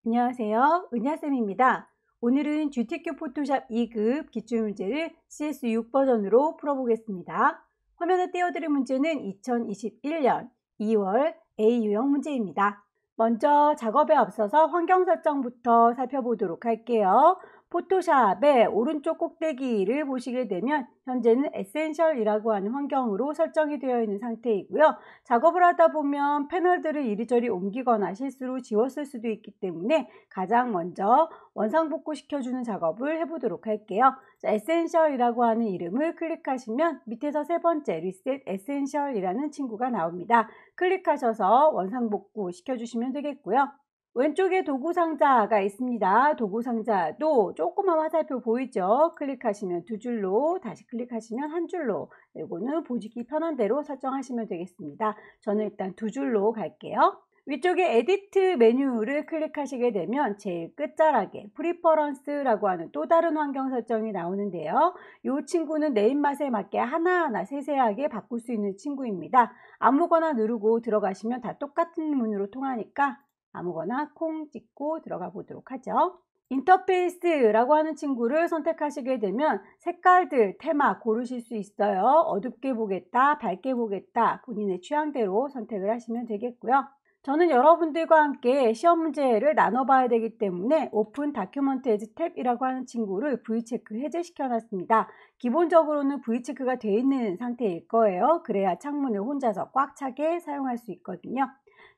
안녕하세요. 은하쌤입니다. 오늘은 GTQ 포토샵 2급 기출문제를 CS6 버전으로 풀어보겠습니다. 화면에 띄워드릴 문제는 2021년 2월 A 유형 문제입니다. 먼저 작업에 앞서서 환경 설정부터 살펴보도록 할게요. 포토샵의 오른쪽 꼭대기를 보시게 되면 현재는 에센셜이라고 하는 환경으로 설정이 되어 있는 상태이고요. 작업을 하다 보면 패널들을 이리저리 옮기거나 실수로 지웠을 수도 있기 때문에 가장 먼저 원상복구 시켜주는 작업을 해보도록 할게요. 자, 에센셜이라고 하는 이름을 클릭하시면 밑에서 세 번째 리셋 에센셜이라는 친구가 나옵니다. 클릭하셔서 원상복구 시켜주시면 되겠고요. 왼쪽에 도구 상자가 있습니다. 도구 상자도 조그만 화살표 보이죠? 클릭하시면 두 줄로, 다시 클릭하시면 한 줄로, 이거는 보시기 편한 대로 설정하시면 되겠습니다. 저는 일단 두 줄로 갈게요. 위쪽에 에디트 메뉴를 클릭하시게 되면 제일 끝자락에 프리퍼런스라고 하는 또 다른 환경 설정이 나오는데요. 이 친구는 내 입맛에 맞게 하나하나 세세하게 바꿀 수 있는 친구입니다. 아무거나 누르고 들어가시면 다 똑같은 문으로 통하니까 아무거나 콩 찍고 들어가 보도록 하죠. 인터페이스라고 하는 친구를 선택하시게 되면 색깔들, 테마 고르실 수 있어요. 어둡게 보겠다, 밝게 보겠다, 본인의 취향대로 선택을 하시면 되겠고요. 저는 여러분들과 함께 시험 문제를 나눠봐야 되기 때문에 오픈 다큐먼트 에즈 탭이라고 하는 친구를 V체크 해제시켜 놨습니다. 기본적으로는 V체크가 되어 있는 상태일 거예요. 그래야 창문을 혼자서 꽉 차게 사용할 수 있거든요.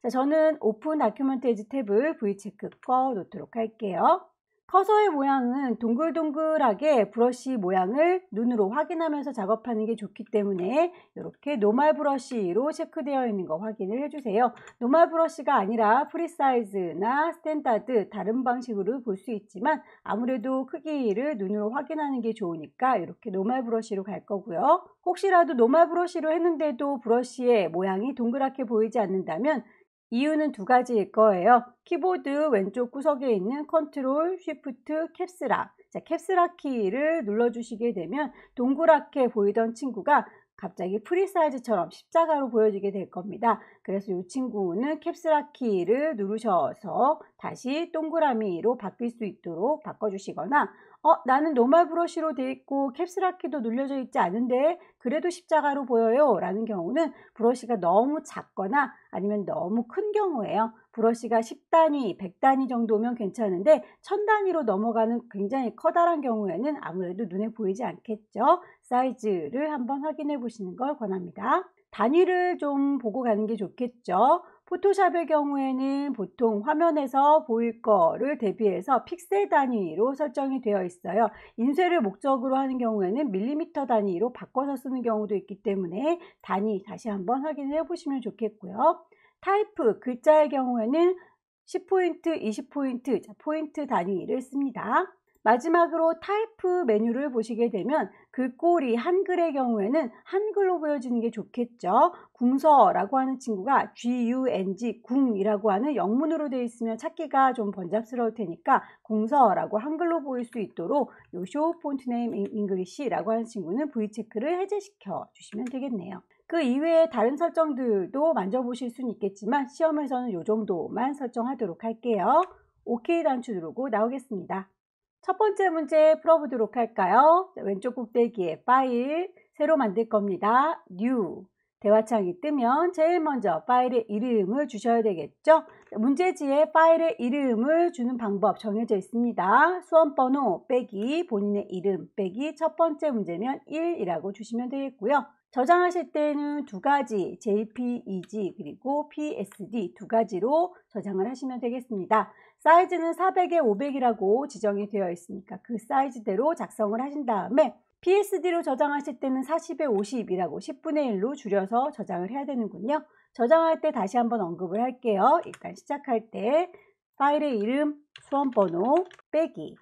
자, 저는 오픈 다큐먼트 에즈 탭을 V체크 꺼 놓도록 할게요. 커서의 모양은 동글동글하게 브러쉬 모양을 눈으로 확인하면서 작업하는 게 좋기 때문에 이렇게 노멀 브러쉬로 체크되어 있는 거 확인을 해주세요. 노멀 브러쉬가 아니라 프리사이즈나 스탠다드 다른 방식으로 볼 수 있지만 아무래도 크기를 눈으로 확인하는 게 좋으니까 이렇게 노멀 브러쉬로 갈 거고요. 혹시라도 노멀 브러쉬로 했는데도 브러쉬의 모양이 동그랗게 보이지 않는다면 이유는 두 가지일 거예요. 키보드 왼쪽 구석에 있는 컨트롤, 쉬프트, 캡스락. 자, 캡스락 키를 눌러주시게 되면 동그랗게 보이던 친구가 갑자기 프리사이즈처럼 십자가로 보여지게 될 겁니다. 그래서 이 친구는 캡스락 키를 누르셔서 다시 동그라미로 바뀔 수 있도록 바꿔주시거나 나는 노멀 브러쉬로 되어 있고 캡스락 키도 눌려져 있지 않은데 그래도 십자가로 보여요 라는 경우는 브러쉬가 너무 작거나 아니면 너무 큰 경우예요. 브러쉬가 10단위, 100단위 정도면 괜찮은데 1000단위로 넘어가는 굉장히 커다란 경우에는 아무래도 눈에 보이지 않겠죠. 사이즈를 한번 확인해 보시는 걸 권합니다. 단위를 좀 보고 가는 게 좋겠죠. 포토샵의 경우에는 보통 화면에서 보일 거를 대비해서 픽셀 단위로 설정이 되어 있어요. 인쇄를 목적으로 하는 경우에는 밀리미터 단위로 바꿔서 쓰는 경우도 있기 때문에 단위 다시 한번 확인해 보시면 좋겠고요. 타이프, 글자의 경우에는 10포인트, 20포인트, 포인트 단위를 씁니다. 마지막으로 타이프 메뉴를 보시게 되면 글꼴이 한글의 경우에는 한글로 보여지는 게 좋겠죠. 궁서라고 하는 친구가 GUNG, 궁이라고 하는 영문으로 되어 있으면 찾기가 좀 번잡스러울 테니까 궁서라고 한글로 보일 수 있도록 요 show font name in English라고 하는 친구는 V체크를 해제시켜 주시면 되겠네요. 그 이외에 다른 설정들도 만져보실 수는 있겠지만 시험에서는 이 정도만 설정하도록 할게요. OK 단추 누르고 나오겠습니다. 첫 번째 문제 풀어보도록 할까요? 왼쪽 꼭대기에 파일, 새로 만들 겁니다. New. 대화창이 뜨면 제일 먼저 파일의 이름을 주셔야 되겠죠? 문제지에 파일의 이름을 주는 방법 정해져 있습니다. 수험번호 빼기 본인의 이름 빼기 첫 번째 문제면 1이라고 주시면 되겠고요. 저장하실 때는 두 가지 JPEG 그리고 PSD 두 가지로 저장을 하시면 되겠습니다. 사이즈는 400에 500이라고 지정이 되어 있으니까 그 사이즈대로 작성을 하신 다음에 PSD로 저장하실 때는 40에 50이라고 10분의 1로 줄여서 저장을 해야 되는군요. 저장할 때 다시 한번 언급을 할게요. 일단 시작할 때 파일의 이름, 수험번호 빼기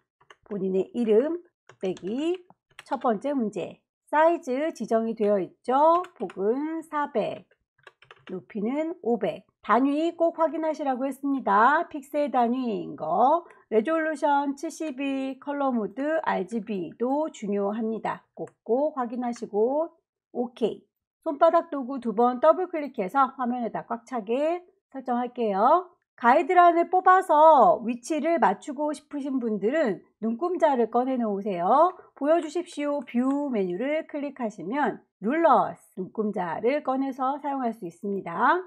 본인의 이름 빼기 첫 번째 문제 사이즈 지정이 되어 있죠. 폭은 400, 높이는 500. 단위 꼭 확인하시라고 했습니다. 픽셀 단위인 거, 레졸루션 72, 컬러 모드, RGB도 중요합니다. 꼭 확인하시고 OK. 손바닥 도구 두 번 더블 클릭해서 화면에다 꽉 차게 설정할게요. 가이드라인을 뽑아서 위치를 맞추고 싶으신 분들은 눈금자를 꺼내 놓으세요. 보여주십시오. 뷰 메뉴를 클릭하시면 룰러스 눈금자를 꺼내서 사용할 수 있습니다.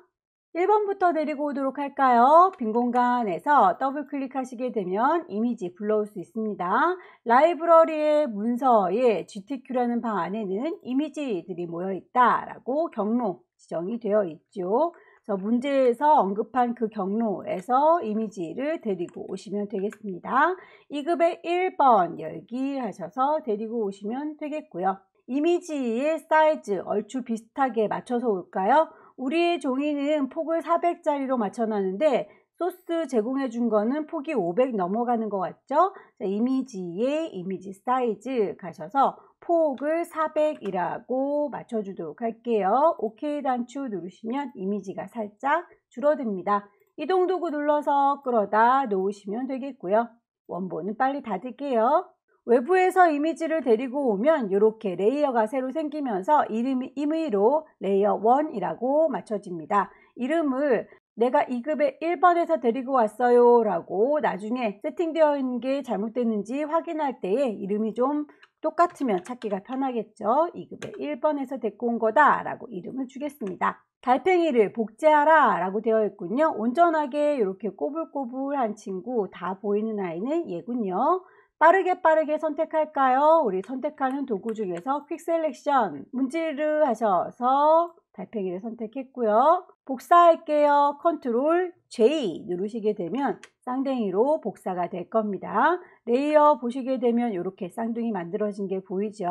1번부터 데리고 오도록 할까요? 빈 공간에서 더블 클릭하시게 되면 이미지 불러올 수 있습니다. 라이브러리의 문서에 GTQ라는 방 안에는 이미지들이 모여 있다라고 경로 지정이 되어 있죠. 그래서 문제에서 언급한 그 경로에서 이미지를 데리고 오시면 되겠습니다. 2급의 1번 열기 하셔서 데리고 오시면 되겠고요. 이미지의 사이즈 얼추 비슷하게 맞춰서 올까요? 우리의 종이는 폭을 400짜리로 맞춰놨는데 소스 제공해 준 거는 폭이 500 넘어가는 것 같죠? 자, 이미지에 이미지 사이즈 가셔서 폭을 400이라고 맞춰주도록 할게요. OK 단추 누르시면 이미지가 살짝 줄어듭니다. 이동 도구 눌러서 끌어다 놓으시면 되겠고요. 원본은 빨리 닫을게요. 외부에서 이미지를 데리고 오면 이렇게 레이어가 새로 생기면서 이름이 임의로 레이어 1이라고 맞춰집니다. 이름을 내가 2급의 1번에서 데리고 왔어요 라고 나중에 세팅되어 있는 게 잘못됐는지 확인할 때에 이름이 좀 똑같으면 찾기가 편하겠죠. 2급의 1번에서 데리고 온 거다 라고 이름을 주겠습니다. 달팽이를 복제하라 라고 되어 있군요. 온전하게 이렇게 꼬불꼬불한 친구 다 보이는 아이는 얘군요. 빠르게 선택할까요? 우리 선택하는 도구 중에서 퀵 셀렉션 문지르 하셔서 달팽이를 선택했고요. 복사할게요. 컨트롤 J 누르시게 되면 쌍둥이로 복사가 될 겁니다. 레이어 보시게 되면 이렇게 쌍둥이 만들어진 게 보이죠?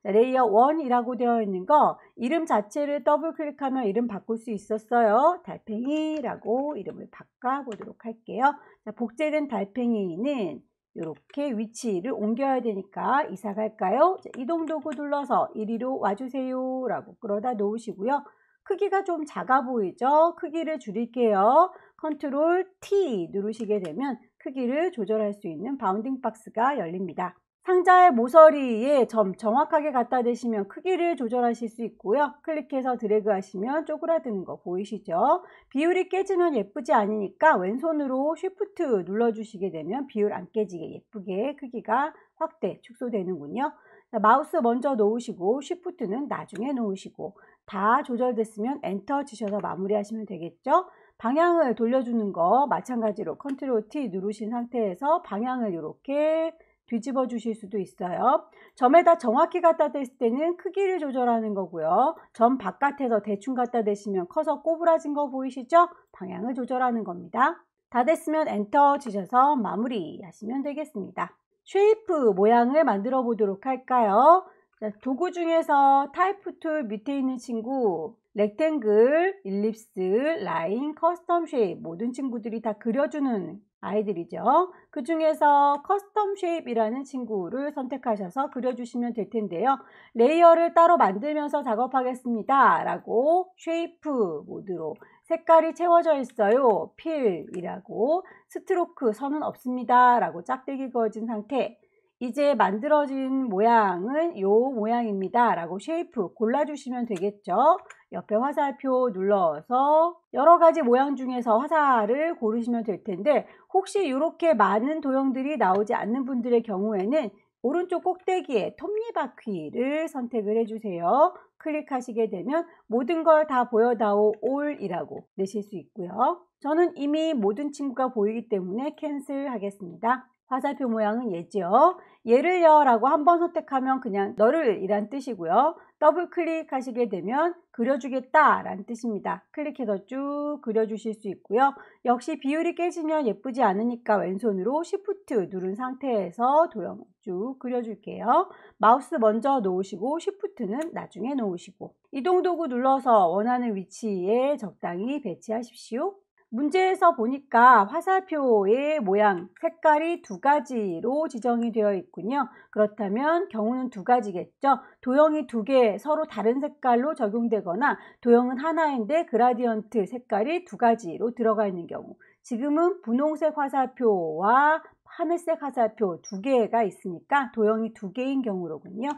자, 레이어 1이라고 되어 있는 거 이름 자체를 더블 클릭하면 이름 바꿀 수 있었어요. 달팽이라고 이름을 바꿔보도록 할게요. 자, 복제된 달팽이는 이렇게 위치를 옮겨야 되니까 이사 갈까요? 이동 도구 눌러서 이리로 와주세요 라고 끌어다 놓으시고요. 크기가 좀 작아 보이죠? 크기를 줄일게요. 컨트롤 T 누르시게 되면 크기를 조절할 수 있는 바운딩 박스가 열립니다. 상자의 모서리에 점 정확하게 갖다 대시면 크기를 조절하실 수 있고요. 클릭해서 드래그 하시면 쪼그라드는 거 보이시죠? 비율이 깨지면 예쁘지 않으니까 왼손으로 쉬프트 눌러주시게 되면 비율 안 깨지게 예쁘게 크기가 확대, 축소되는군요. 자, 마우스 먼저 놓으시고 쉬프트는 나중에 놓으시고 다 조절됐으면 엔터 치셔서 마무리하시면 되겠죠? 방향을 돌려주는 거 마찬가지로 컨트롤 T 누르신 상태에서 방향을 이렇게 뒤집어 주실 수도 있어요. 점에다 정확히 갖다 댔을 때는 크기를 조절하는 거고요. 점 바깥에서 대충 갖다 대시면 커서 꼬부라진 거 보이시죠? 방향을 조절하는 겁니다. 다 됐으면 엔터 치셔서 마무리 하시면 되겠습니다. 쉐이프 모양을 만들어 보도록 할까요? 자, 도구 중에서 타입 툴 밑에 있는 친구 렉탱글, 일립스, 라인, 커스텀 쉐입 모든 친구들이 다 그려주는 아이들이죠. 그 중에서 커스텀 쉐입이라는 친구를 선택하셔서 그려주시면 될 텐데요. 레이어를 따로 만들면서 작업하겠습니다 라고 쉐이프 모드로 색깔이 채워져 있어요. 필이라고 스트로크 선은 없습니다 라고 짝대기 그어진 상태. 이제 만들어진 모양은 요 모양입니다 라고 쉐이프 골라주시면 되겠죠. 옆에 화살표 눌러서 여러가지 모양 중에서 화살을 고르시면 될 텐데 혹시 이렇게 많은 도형들이 나오지 않는 분들의 경우에는 오른쪽 꼭대기에 톱니바퀴를 선택을 해주세요. 클릭하시게 되면 모든 걸 다 보여다오 올이라고 내실 수 있고요. 저는 이미 모든 친구가 보이기 때문에 캔슬 하겠습니다. 화살표 모양은 얘죠. 얘를요 라고 한번 선택하면 그냥 너를 이란 뜻이고요. 더블 클릭하시게 되면 그려주겠다 라는 뜻입니다. 클릭해서 쭉 그려주실 수 있고요. 역시 비율이 깨지면 예쁘지 않으니까 왼손으로 Shift 누른 상태에서 도형을 쭉 그려줄게요. 마우스 먼저 놓으시고 Shift는 나중에 놓으시고 이동 도구 눌러서 원하는 위치에 적당히 배치하십시오. 문제에서 보니까 화살표의 모양, 색깔이 두 가지로 지정이 되어 있군요. 그렇다면 경우는 두 가지겠죠. 도형이 두 개 서로 다른 색깔로 적용되거나 도형은 하나인데 그라디언트 색깔이 두 가지로 들어가 있는 경우. 지금은 분홍색 화살표와 하늘색 화살표 두 개가 있으니까 도형이 두 개인 경우로군요.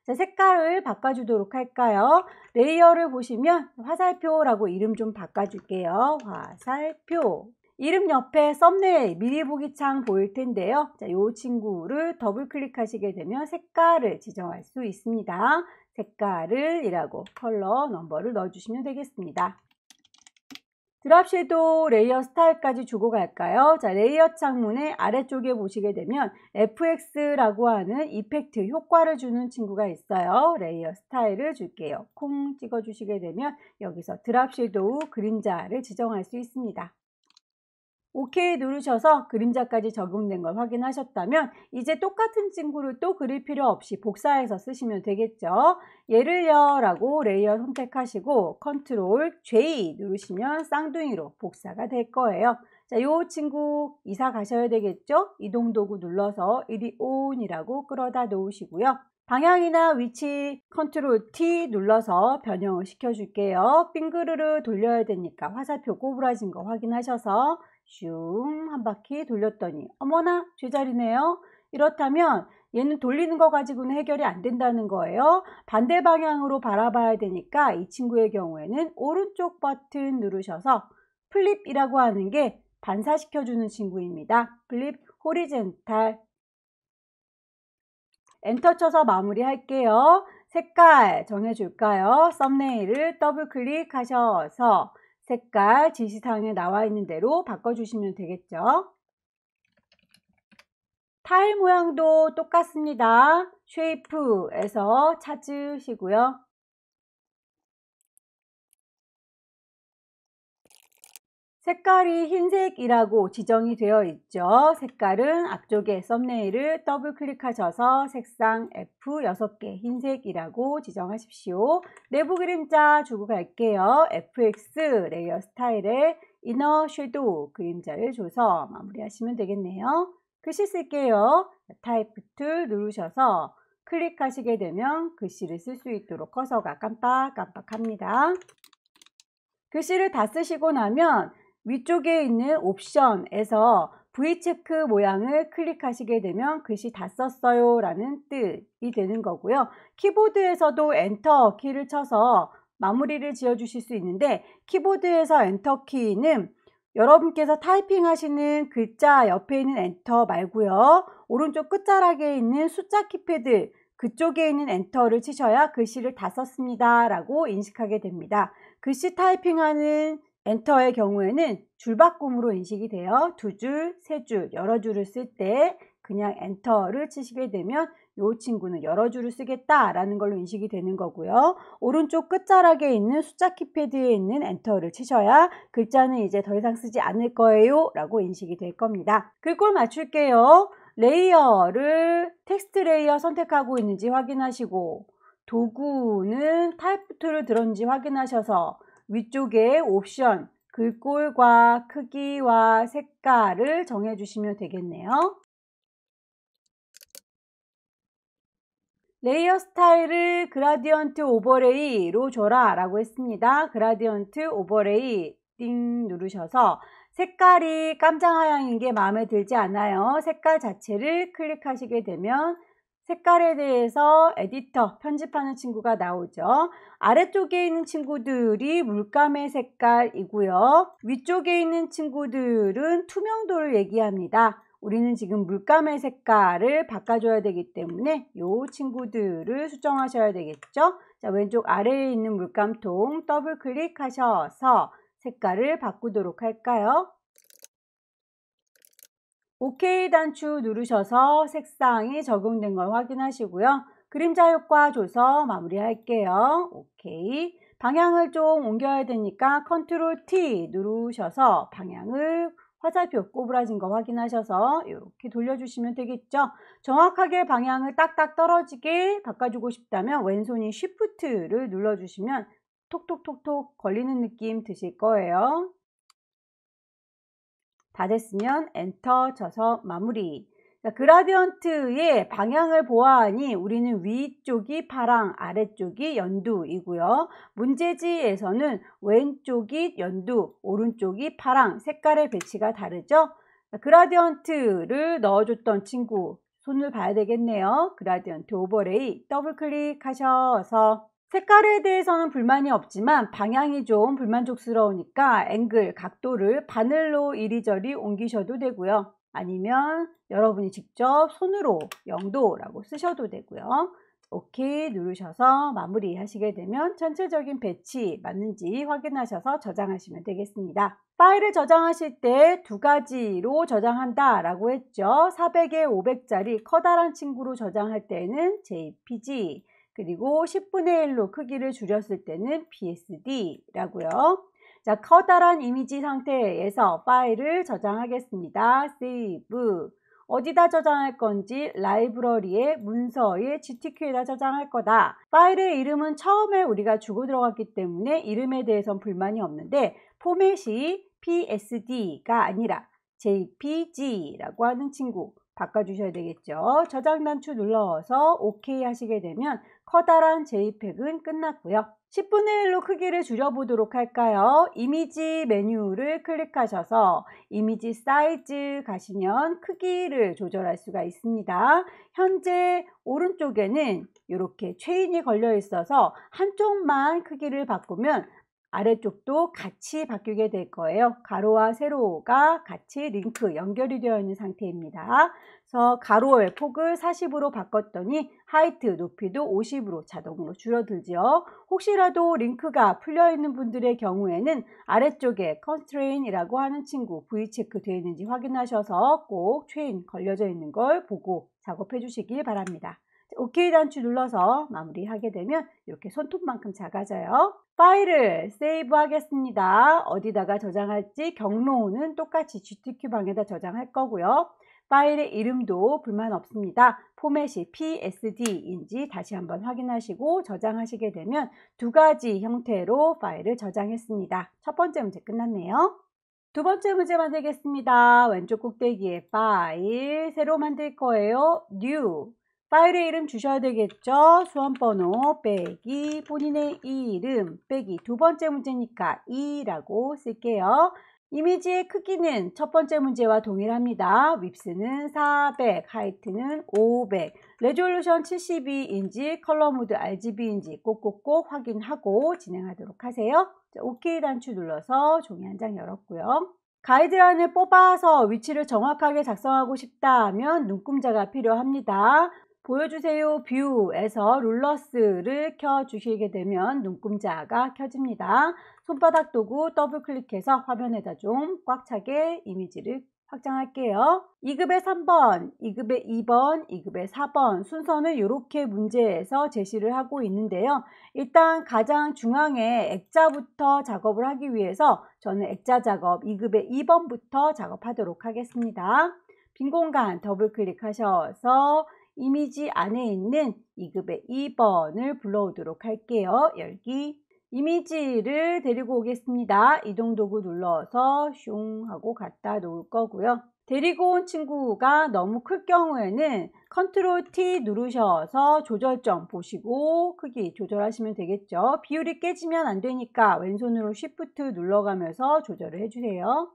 자, 색깔을 바꿔주도록 할까요? 레이어를 보시면 화살표라고 이름 좀 바꿔줄게요. 화살표. 이름 옆에 썸네일 미리 보기 창 보일 텐데요. 자, 이 친구를 더블 클릭하시게 되면 색깔을 지정할 수 있습니다. 색깔을 이라고 컬러 넘버를 넣어주시면 되겠습니다. 드랍 섀도우 레이어 스타일까지 주고 갈까요? 자, 레이어 창문의 아래쪽에 보시게 되면 FX라고 하는 이펙트 효과를 주는 친구가 있어요. 레이어 스타일을 줄게요. 콩 찍어 주시게 되면 여기서 드랍 섀도우 그림자를 지정할 수 있습니다. OK 누르셔서 그림자까지 적용된 걸 확인하셨다면 이제 똑같은 친구를 또 그릴 필요 없이 복사해서 쓰시면 되겠죠. 얘를요 라고 레이어 선택하시고 컨트롤 J 누르시면 쌍둥이로 복사가 될 거예요. 자, 이 친구 이사 가셔야 되겠죠. 이동 도구 눌러서 이리 온이라고 끌어다 놓으시고요. 방향이나 위치 컨트롤 T 눌러서 변형을 시켜줄게요. 빙그르르 돌려야 되니까 화살표 꼬부라진 거 확인하셔서 슝 한 바퀴 돌렸더니 어머나 제자리네요. 이렇다면 얘는 돌리는 거 가지고는 해결이 안 된다는 거예요. 반대 방향으로 바라봐야 되니까 이 친구의 경우에는 오른쪽 버튼 누르셔서 플립이라고 하는 게 반사시켜주는 친구입니다. 플립 호리젠탈 엔터 쳐서 마무리 할게요. 색깔 정해줄까요? 썸네일을 더블 클릭하셔서 색깔 지시사항에 나와 있는 대로 바꿔주시면 되겠죠. 타일 모양도 똑같습니다. 쉐이프에서 찾으시고요. 색깔이 흰색이라고 지정이 되어 있죠. 색깔은 앞쪽에 썸네일을 더블 클릭하셔서 색상 F6개 흰색이라고 지정하십시오. 내부 그림자 주고 갈게요. FX 레이어 스타일에 이너 섀도우 그림자를 줘서 마무리하시면 되겠네요. 글씨 쓸게요. 타이프 툴 누르셔서 클릭하시게 되면 글씨를 쓸 수 있도록 커서가 깜빡깜빡합니다. 글씨를 다 쓰시고 나면 위쪽에 있는 옵션에서 V체크 모양을 클릭하시게 되면 글씨 다 썼어요 라는 뜻이 되는 거고요. 키보드에서도 엔터 키를 쳐서 마무리를 지어 주실 수 있는데 키보드에서 엔터 키는 여러분께서 타이핑 하시는 글자 옆에 있는 엔터 말고요. 오른쪽 끝자락에 있는 숫자 키패드 그쪽에 있는 엔터를 치셔야 글씨를 다 썼습니다 라고 인식하게 됩니다. 글씨 타이핑하는 엔터의 경우에는 줄바꿈으로 인식이 돼요. 두 줄, 세 줄, 여러 줄을 쓸 때 그냥 엔터를 치시게 되면 이 친구는 여러 줄을 쓰겠다라는 걸로 인식이 되는 거고요. 오른쪽 끝자락에 있는 숫자 키패드에 있는 엔터를 치셔야 글자는 이제 더 이상 쓰지 않을 거예요 라고 인식이 될 겁니다. 글꼴 맞출게요. 레이어를 텍스트 레이어 선택하고 있는지 확인하시고 도구는 타입 툴을 들었는지 확인하셔서 위쪽에 옵션 글꼴과 크기와 색깔을 정해 주시면 되겠네요. 레이어 스타일을 그라디언트 오버레이로 줘라 라고 했습니다. 그라디언트 오버레이 띵 누르셔서 색깔이 깜장하얀인 게 마음에 들지 않아요. 색깔 자체를 클릭하시게 되면 색깔에 대해서 에디터 편집하는 친구가 나오죠. 아래쪽에 있는 친구들이 물감의 색깔이고요. 위쪽에 있는 친구들은 투명도를 얘기합니다. 우리는 지금 물감의 색깔을 바꿔줘야 되기 때문에 이 친구들을 수정하셔야 되겠죠. 자, 왼쪽 아래에 있는 물감통 더블 클릭하셔서 색깔을 바꾸도록 할까요? OK 단추 누르셔서 색상이 적용된 걸 확인하시고요. 그림자 효과 줘서 마무리할게요. OK. 방향을 좀 옮겨야 되니까 컨트롤 T 누르셔서 방향을 화살표 꼬부라진 거 확인하셔서 이렇게 돌려주시면 되겠죠. 정확하게 방향을 딱딱 떨어지게 바꿔주고 싶다면 왼손이 쉬프트를 눌러주시면 톡톡톡톡 걸리는 느낌 드실 거예요. 다 됐으면 엔터 쳐서 마무리. 자, 그라디언트의 방향을 보아하니 우리는 위쪽이 파랑, 아래쪽이 연두이고요. 문제지에서는 왼쪽이 연두, 오른쪽이 파랑, 색깔의 배치가 다르죠. 자, 그라디언트를 넣어줬던 친구 손을 봐야 되겠네요. 그라디언트 오버레이 더블 클릭하셔서 색깔에 대해서는 불만이 없지만 방향이 좀 불만족스러우니까 앵글, 각도를 바늘로 이리저리 옮기셔도 되고요. 아니면 여러분이 직접 손으로 0도라고 쓰셔도 되고요. 오케이 누르셔서 마무리 하시게 되면 전체적인 배치 맞는지 확인하셔서 저장하시면 되겠습니다. 파일을 저장하실 때 두 가지로 저장한다 라고 했죠. 400에 500짜리 커다란 친구로 저장할 때는 JPG, 그리고 10분의 1로 크기를 줄였을 때는 PSD라고요. 자, 커다란 이미지 상태에서 파일을 저장하겠습니다. Save. 어디다 저장할 건지 라이브러리에 문서에 GTQ에다 저장할 거다. 파일의 이름은 처음에 우리가 주고 들어갔기 때문에 이름에 대해선 불만이 없는데 포맷이 PSD가 아니라 JPG라고 하는 친구 바꿔주셔야 되겠죠. 저장 단추 눌러서 OK 하시게 되면 커다란 JPEG은 끝났고요. 10분의 1로 크기를 줄여보도록 할까요? 이미지 메뉴를 클릭하셔서 이미지 사이즈 가시면 크기를 조절할 수가 있습니다. 현재 오른쪽에는 이렇게 체인이 걸려 있어서 한쪽만 크기를 바꾸면 아래쪽도 같이 바뀌게 될 거예요. 가로와 세로가 같이 링크 연결이 되어 있는 상태입니다. 그래서 가로의 폭을 40으로 바꿨더니 하이트 높이도 50으로 자동으로 줄어들죠. 혹시라도 링크가 풀려 있는 분들의 경우에는 아래쪽에 컨스트레인이라고 하는 친구 V 체크 되어 있는지 확인하셔서 꼭 체인 걸려져 있는 걸 보고 작업해 주시길 바랍니다. OK 단추 눌러서 마무리하게 되면 이렇게 손톱만큼 작아져요. 파일을 세이브 하겠습니다. 어디다가 저장할지 경로는 똑같이 GTQ 방에다 저장할 거고요. 파일의 이름도 불만 없습니다. 포맷이 PSD인지 다시 한번 확인하시고 저장하시게 되면 두 가지 형태로 파일을 저장했습니다. 첫 번째 문제 끝났네요. 두 번째 문제 만들겠습니다. 왼쪽 꼭대기에 파일, 새로 만들 거예요. New. 파일의 이름 주셔야 되겠죠. 수험번호 빼기 본인의 이름 빼기 두 번째 문제니까 2라고 쓸게요. 이미지의 크기는 첫 번째 문제와 동일합니다. width는 400, 하이트는 500, 레졸루션 72인지 컬러 모드 RGB인지 꼭꼭꼭 확인하고 진행하도록 하세요. 자, OK 단추 눌러서 종이 한 장 열었고요. 가이드라인을 뽑아서 위치를 정확하게 작성하고 싶다 하면 눈금자가 필요합니다. 보여주세요 뷰에서 룰러스를 켜주시게 되면 눈금자가 켜집니다. 손바닥 도구 더블 클릭해서 화면에다 좀 꽉 차게 이미지를 확장할게요. 2급의 3번, 2급의 2번, 2급의 4번 순서는 이렇게 문제에서 제시를 하고 있는데요. 일단 가장 중앙에 액자부터 작업을 하기 위해서 저는 액자 작업 2급의 2번부터 작업하도록 하겠습니다. 빈 공간 더블 클릭하셔서 이미지 안에 있는 2급의 2번을 불러오도록 할게요. 열기. 이미지를 데리고 오겠습니다. 이동 도구 눌러서 슝 하고 갖다 놓을 거고요. 데리고 온 친구가 너무 클 경우에는 컨트롤 T 누르셔서 조절점 보시고 크기 조절하시면 되겠죠. 비율이 깨지면 안 되니까 왼손으로 Shift 눌러가면서 조절을 해주세요.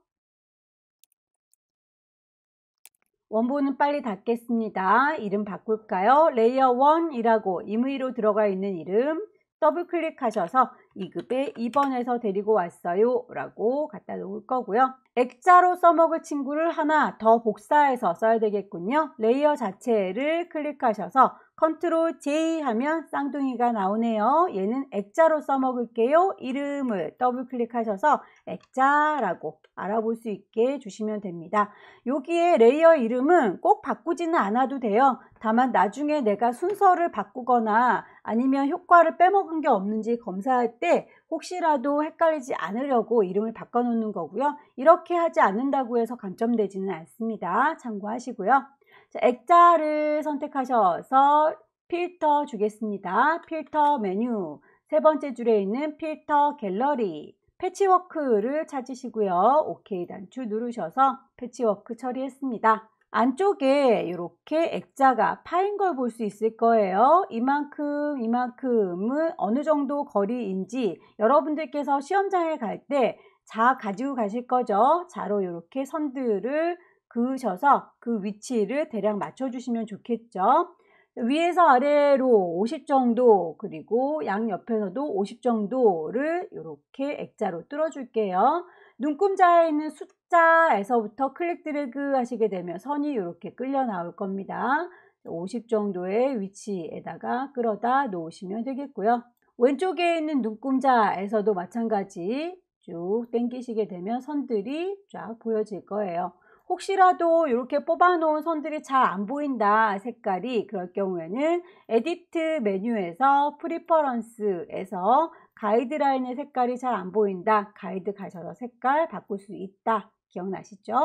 원본은 빨리 닫겠습니다. 이름 바꿀까요? 레이어 1이라고 임의로 들어가 있는 이름 더블 클릭하셔서 2급의 2번에서 데리고 왔어요 라고 갖다 놓을 거고요. 액자로 써먹을 친구를 하나 더 복사해서 써야 되겠군요. 레이어 자체를 클릭하셔서 컨트롤 J 하면 쌍둥이가 나오네요. 얘는 액자로 써먹을게요. 이름을 더블 클릭하셔서 액자라고 알아볼 수 있게 주시면 됩니다. 여기에 레이어 이름은 꼭 바꾸지는 않아도 돼요. 다만 나중에 내가 순서를 바꾸거나 아니면 효과를 빼먹은 게 없는지 검사할 때 혹시라도 헷갈리지 않으려고 이름을 바꿔놓는 거고요. 이렇게 하지 않는다고 해서 감점되지는 않습니다. 참고하시고요. 자, 액자를 선택하셔서 필터 주겠습니다. 필터 메뉴 세 번째 줄에 있는 필터 갤러리 패치워크를 찾으시고요. OK 단추 누르셔서 패치워크 처리했습니다. 안쪽에 이렇게 액자가 파인 걸 볼 수 있을 거예요. 이만큼은 어느 정도 거리인지 여러분들께서 시험장에 갈 때 자 가지고 가실 거죠. 자로 이렇게 선들을 그으셔서 그 위치를 대략 맞춰주시면 좋겠죠. 위에서 아래로 50 정도, 그리고 양옆에서도 50 정도를 이렇게 액자로 뚫어 줄게요. 눈금자에 있는 숫자에서부터 클릭 드래그 하시게 되면 선이 이렇게 끌려 나올 겁니다. 50 정도의 위치에다가 끌어다 놓으시면 되겠고요. 왼쪽에 있는 눈금자에서도 마찬가지 쭉 당기시게 되면 선들이 쫙 보여질 거예요. 혹시라도 이렇게 뽑아 놓은 선들이 잘 안 보인다, 색깔이, 그럴 경우에는 에디트 메뉴에서 프리퍼런스에서 가이드라인의 색깔이 잘 안 보인다, 가이드 가셔서 색깔 바꿀 수 있다. 기억나시죠?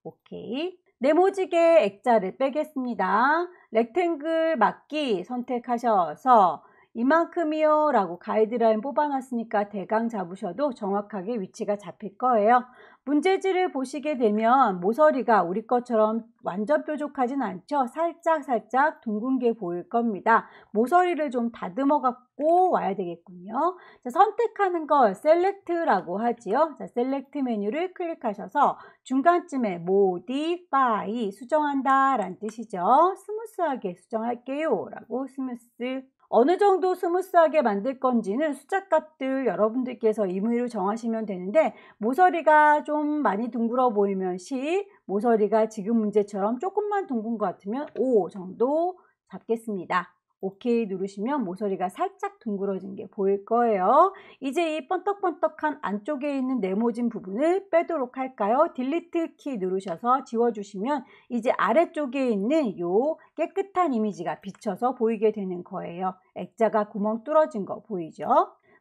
오케이. 네모지게 액자를 빼겠습니다. 렉탱글 막기 선택하셔서 이만큼이요 라고 가이드라인 뽑아놨으니까 대강 잡으셔도 정확하게 위치가 잡힐 거예요. 문제지를 보시게 되면 모서리가 우리 것처럼 완전 뾰족하진 않죠. 살짝 둥근 게 보일 겁니다. 모서리를 좀 다듬어 갖고 와야 되겠군요. 자, 선택하는 걸 셀렉트라고 하지요. 자, 셀렉트 메뉴를 클릭하셔서 중간쯤에 모디파이, 수정한다 라는 뜻이죠. 스무스하게 수정할게요 라고 스무스. 어느 정도 스무스하게 만들 건지는 숫자 값들 여러분들께서 임의로 정하시면 되는데, 모서리가 좀 많이 둥글어 보이면 10, 모서리가 지금 문제처럼 조금만 둥근 것 같으면 5 정도 잡겠습니다. 오케이 누르시면 모서리가 살짝 둥그러진 게 보일 거예요. 이제 이 번떡번떡한 안쪽에 있는 네모진 부분을 빼도록 할까요? 딜리트 키 누르셔서 지워주시면 이제 아래쪽에 있는 요 깨끗한 이미지가 비쳐서 보이게 되는 거예요. 액자가 구멍 뚫어진 거 보이죠?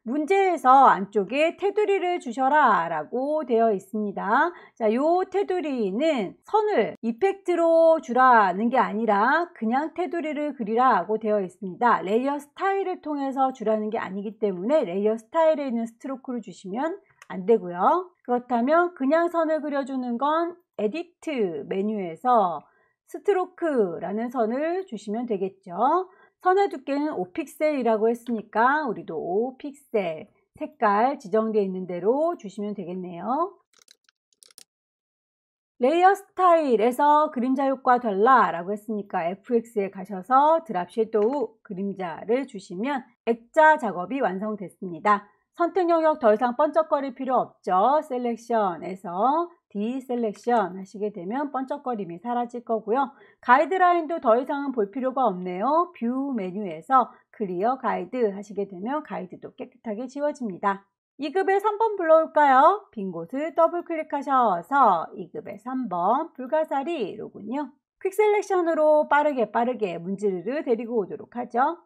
문제에서 안쪽에 테두리를 주셔라 라고 되어 있습니다. 자, 요 테두리는 선을 이펙트로 주라는 게 아니라 그냥 테두리를 그리라고 되어 있습니다. 레이어 스타일을 통해서 주라는 게 아니기 때문에 레이어 스타일에 있는 스트로크를 주시면 안 되고요. 그렇다면 그냥 선을 그려주는 건 에디트 메뉴에서 스트로크라는 선을 주시면 되겠죠. 선의 두께는 5픽셀이라고 했으니까 우리도 5픽셀 색깔 지정되어 있는 대로 주시면 되겠네요. 레이어 스타일에서 그림자 효과 달라 라고 했으니까 FX에 가셔서 드랍 섀도우 그림자를 주시면 액자 작업이 완성됐습니다. 선택 영역 더 이상 번쩍거릴 필요 없죠. 셀렉션에서 디셀렉션 하시게 되면 번쩍거림이 사라질 거고요. 가이드라인도 더 이상은 볼 필요가 없네요. 뷰 메뉴에서 클리어 가이드 하시게 되면 가이드도 깨끗하게 지워집니다. 2급의 3번 불러올까요? 빈 곳을 더블 클릭하셔서 2급의 3번 불가사리로군요. 퀵 셀렉션으로 빠르게 문지르르 데리고 오도록 하죠.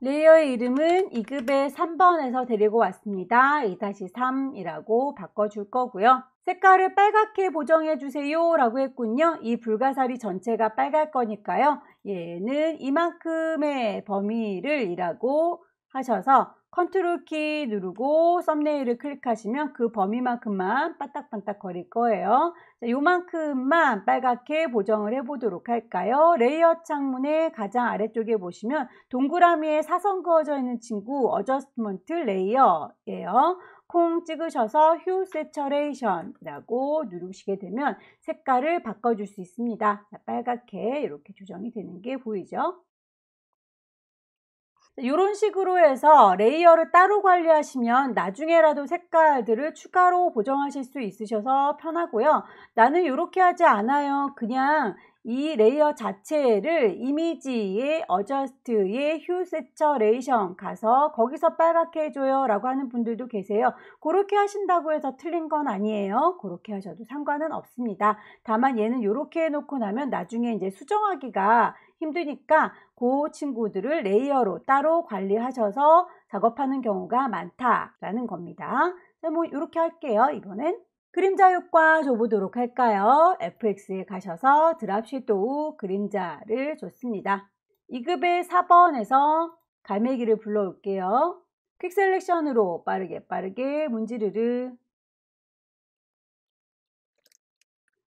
레이어의 이름은 2급의 3번에서 데리고 왔습니다. 2-3이라고 바꿔줄 거고요. 색깔을 빨갛게 보정해 주세요 라고 했군요. 이 불가사리 전체가 빨갈 거니까요. 얘는 이만큼의 범위를 이라고 하셔서 컨트롤 키 누르고 썸네일을 클릭하시면 그 범위만큼만 반딱반딱 거릴 거예요. 자, 요만큼만 빨갛게 보정을 해 보도록 할까요? 레이어 창문의 가장 아래쪽에 보시면 동그라미에 사선 그어져 있는 친구 어저스트먼트 레이어예요. 콩 찍으셔서 휴 세처레이션이라고 누르시게 되면 색깔을 바꿔줄 수 있습니다. 자, 빨갛게 이렇게 조정이 되는 게 보이죠? 이런 식으로 해서 레이어를 따로 관리하시면 나중에라도 색깔들을 추가로 보정하실 수 있으셔서 편하고요. 나는 이렇게 하지 않아요. 그냥 이 레이어 자체를 이미지의 어저스트의 휴 세처레이션 가서 거기서 빨갛게 해줘요 라고 하는 분들도 계세요. 그렇게 하신다고 해서 틀린 건 아니에요. 그렇게 하셔도 상관은 없습니다. 다만 얘는 이렇게 해놓고 나면 나중에 이제 수정하기가 힘드니까 그 친구들을 레이어로 따로 관리하셔서 작업하는 경우가 많다라는 겁니다. 자, 뭐 이렇게 할게요. 이번엔 그림자 효과 줘보도록 할까요? FX에 가셔서 드랍 섀도우 그림자를 줬습니다. 2급의 4번에서 갈매기를 불러올게요. 퀵 셀렉션으로 빠르게 문지르르.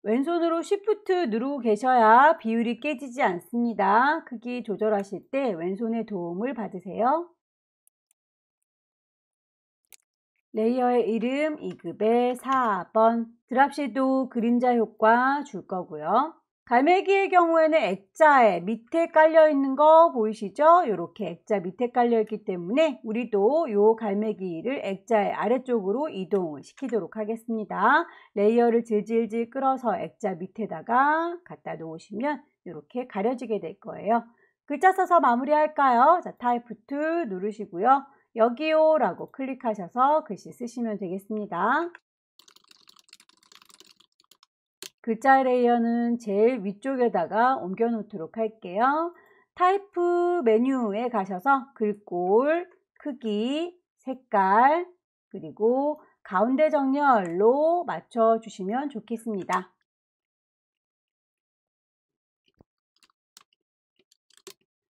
왼손으로 Shift 누르고 계셔야 비율이 깨지지 않습니다. 크기 조절하실 때 왼손의 도움을 받으세요. 레이어의 이름 2급의 4번. 드랍섀도우 그림자 효과 줄 거고요. 갈매기의 경우에는 액자에 밑에 깔려 있는 거 보이시죠? 이렇게 액자 밑에 깔려 있기 때문에 우리도 이 갈매기를 액자의 아래쪽으로 이동을 시키도록 하겠습니다. 레이어를 질질질 끌어서 액자 밑에다가 갖다 놓으시면 이렇게 가려지게 될 거예요. 글자 써서 마무리할까요? 자, 타이프 2 누르시고요. 여기요 라고 클릭하셔서 글씨 쓰시면 되겠습니다. 글자 레이어는 제일 위쪽에다가 옮겨 놓도록 할게요. 타이프 메뉴에 가셔서 글꼴, 크기, 색깔, 그리고 가운데 정렬로 맞춰 주시면 좋겠습니다.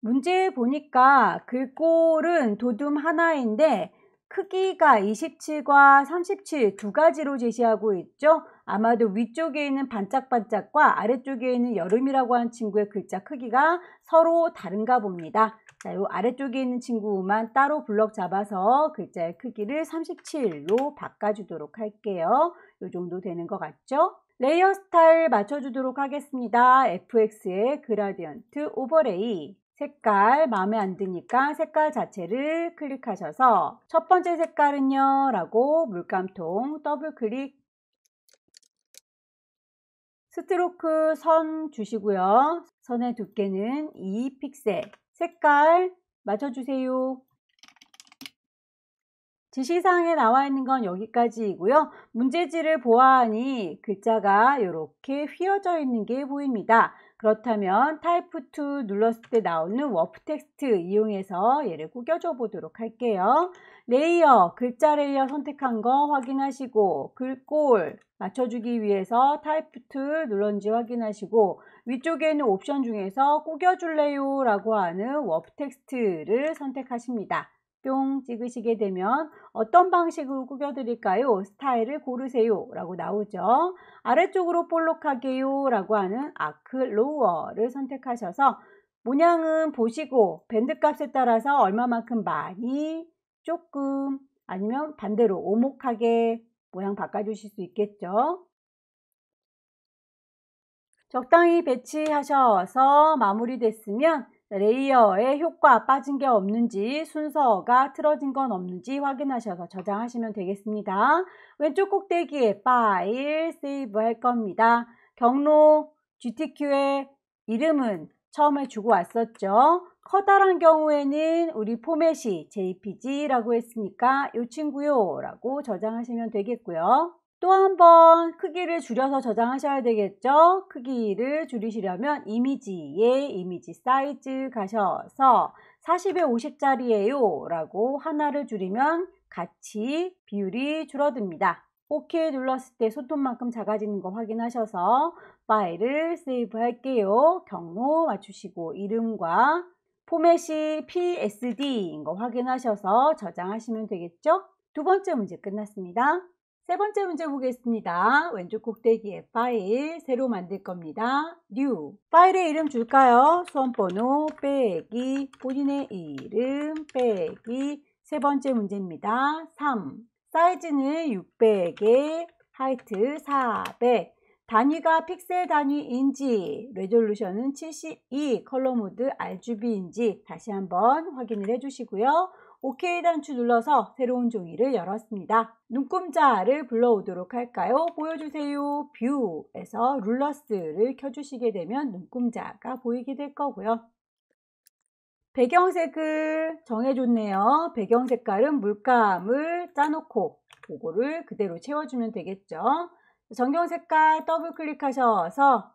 문제 보니까 글꼴은 도둠 하나인데 크기가 27과 37 두 가지로 제시하고 있죠. 아마도 위쪽에 있는 반짝반짝과 아래쪽에 있는 여름이라고 한 친구의 글자 크기가 서로 다른가 봅니다. 자, 요 아래쪽에 있는 친구만 따로 블럭 잡아서 글자의 크기를 37로 바꿔주도록 할게요. 요 정도 되는 것 같죠? 레이어 스타일 맞춰주도록 하겠습니다. FX의 그라디언트 오버레이. 색깔 마음에 안 드니까 색깔 자체를 클릭하셔서 첫 번째 색깔은요 라고 물감통 더블 클릭, 스트로크 선 주시고요. 선의 두께는 2픽셀, 색깔 맞춰주세요. 지시사항에 나와 있는 건 여기까지이고요. 문제지를 보아하니 글자가 이렇게 휘어져 있는 게 보입니다. 그렇다면 타이프 2 눌렀을 때 나오는 워프 텍스트 이용해서 얘를 구겨줘 보도록 할게요. 레이어, 글자 레이어 선택한 거 확인하시고 글꼴 맞춰주기 위해서 타이프 2 눌렀는지 확인하시고 위쪽에 있는 옵션 중에서 구겨줄래요 라고 하는 워프 텍스트를 선택하십니다. 뿅 찍으시게 되면 어떤 방식으로 구겨드릴까요? 스타일을 고르세요 라고 나오죠. 아래쪽으로 볼록하게요 라고 하는 아크 로어를 선택하셔서 모양은 보시고 밴드 값에 따라서 얼마만큼 많이, 조금, 아니면 반대로 오목하게 모양 바꿔주실 수 있겠죠. 적당히 배치하셔서 마무리됐으면 레이어에 효과 빠진 게 없는지, 순서가 틀어진 건 없는지 확인하셔서 저장하시면 되겠습니다. 왼쪽 꼭대기에 파일, 세이브 할 겁니다. 경로 GTQ의 이름은 처음에 주고 왔었죠. 커다란 경우에는 우리 포맷이 JPG라고 했으니까 이 친구요 라고 저장하시면 되겠고요. 또 한 번 크기를 줄여서 저장하셔야 되겠죠. 크기를 줄이시려면 이미지에 이미지 사이즈 가셔서 40에 50짜리예요 라고 하나를 줄이면 같이 비율이 줄어듭니다. OK 눌렀을 때 손톱만큼 작아지는 거 확인하셔서 파일을 세이브 할게요. 경로 맞추시고 이름과 포맷이 PSD인 거 확인하셔서 저장하시면 되겠죠. 두 번째 문제 끝났습니다. 세 번째 문제 보겠습니다. 왼쪽 꼭대기에 파일 새로 만들 겁니다. New. 파일의 이름 줄까요? 수험번호 빼기 본인의 이름 빼기 세 번째 문제입니다. 3. 사이즈는 600에 하이트 400. 단위가 픽셀 단위인지, 레졸루션은 72, 컬러 모드 RGB인지 다시 한번 확인을 해주시고요. OK 단추 눌러서 새로운 종이를 열었습니다. 눈금자를 불러오도록 할까요? 보여주세요. 뷰에서 룰러스를 켜주시게 되면 눈금자가 보이게 될 거고요. 배경색을 정해줬네요. 배경 색깔은 물감을 짜놓고 그거를 그대로 채워주면 되겠죠. 전경 색깔 더블 클릭하셔서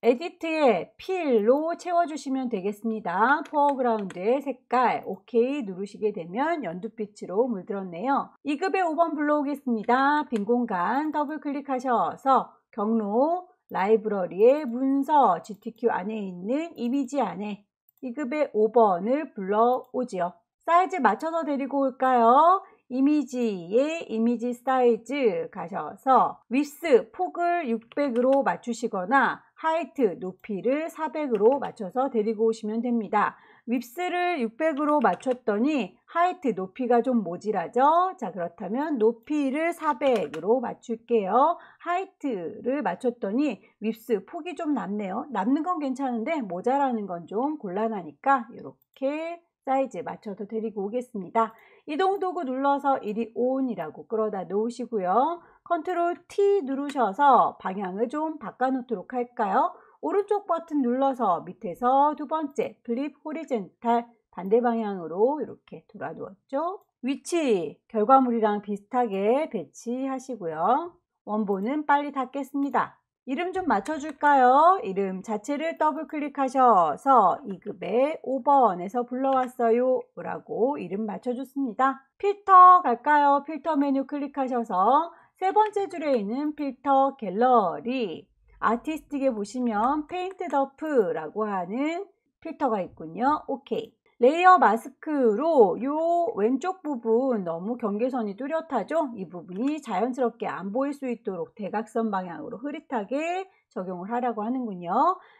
에디트에 필로 채워주시면 되겠습니다. 포어그라운드의 색깔 OK 누르시게 되면 연두빛으로 물들었네요. 2급의 5번 불러오겠습니다. 빈 공간 더블 클릭하셔서 경로 라이브러리의 문서 GTQ 안에 있는 이미지 안에 2급의 5번을 불러오지요. 사이즈 맞춰서 데리고 올까요? 이미지에 이미지 사이즈 가셔서 위스 폭을 600으로 맞추시거나 하이트, 높이를 400으로 맞춰서 데리고 오시면 됩니다. 윕스를 600으로 맞췄더니 하이트, 높이가 좀 모자라죠? 자, 그렇다면 높이를 400으로 맞출게요. 하이트를 맞췄더니 윕스 폭이 좀 남네요. 남는 건 괜찮은데 모자라는 건 좀 곤란하니까 이렇게 사이즈 맞춰서 데리고 오겠습니다. 이동 도구 눌러서 이리 온이라고 끌어다 놓으시고요. 컨트롤 T 누르셔서 방향을 좀 바꿔놓도록 할까요? 오른쪽 버튼 눌러서 밑에서 두 번째 플립 호리젠탈 반대 방향으로 이렇게 돌아두었죠. 위치 결과물이랑 비슷하게 배치하시고요. 원본은 빨리 닫겠습니다. 이름 좀 맞춰줄까요? 이름 자체를 더블 클릭하셔서 2급의 5번에서 불러왔어요 라고 이름 맞춰줬습니다. 필터 갈까요? 필터 메뉴 클릭하셔서 세 번째 줄에 있는 필터 갤러리 아티스틱에 보시면 페인트 더프라고 하는 필터가 있군요. 오케이. 레이어 마스크로 요 왼쪽 부분 너무 경계선이 뚜렷하죠? 이 부분이 자연스럽게 안 보일 수 있도록 대각선 방향으로 흐릿하게 적용을 하라고 하는군요.